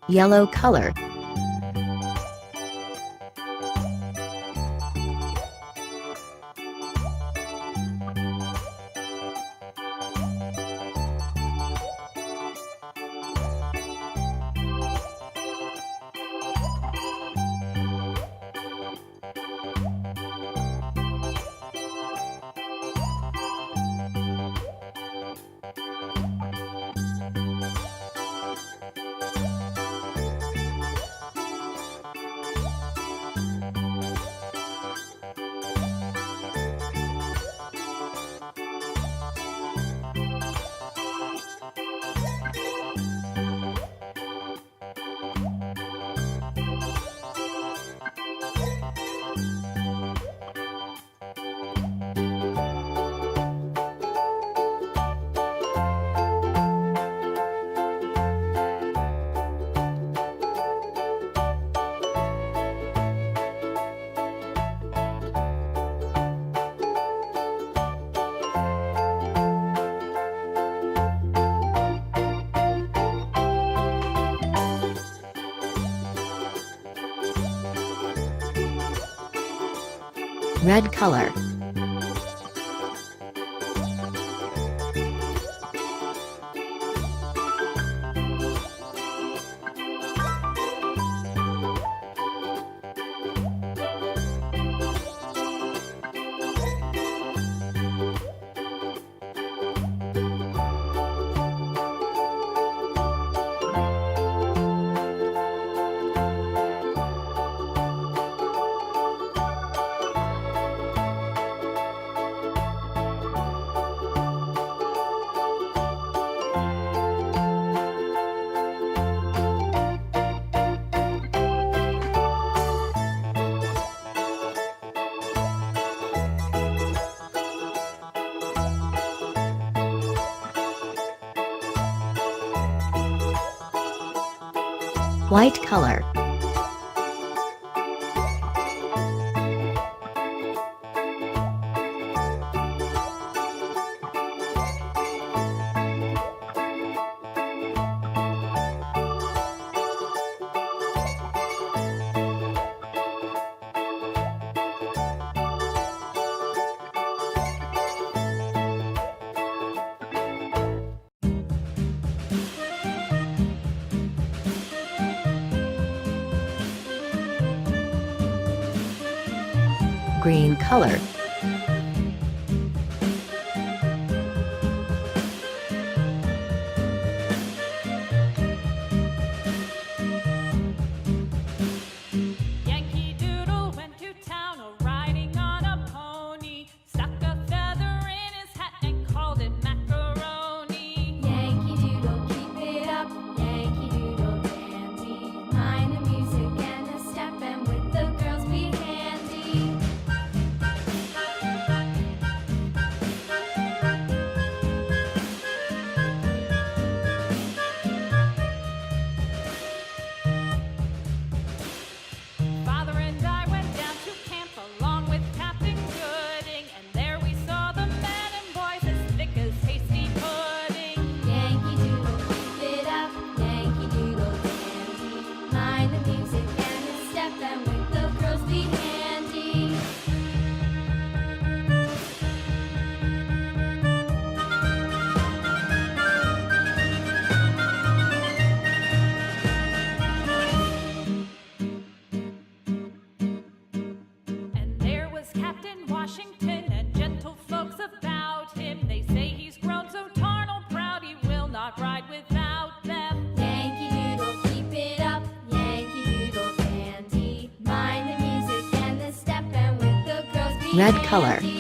Yellow color. Red color. White color. Green color. Yankee Doodle went to town riding on a pony, stuck a feather in his hat and called it macaroni. Yankee Doodle, keep it up, Yankee Doodle dandy. Mind the music and the step, and with the girls be handy. Father and I went down to camp along with Captain Gooding, and there we saw the men and boys as thick as hasty pudding. Yankee Doodle, keep it up, Yankee Doodle dandy. Mind the music and the step, and with the girls be handy. And there was Captain Washington and gentle folks about him. They say he's grown so tarnal proud he will not ride without them. Yankee Doodle, keep it up, Yankee Doodle dandy. Mind the music and the step, and with the girls be Red color. handy.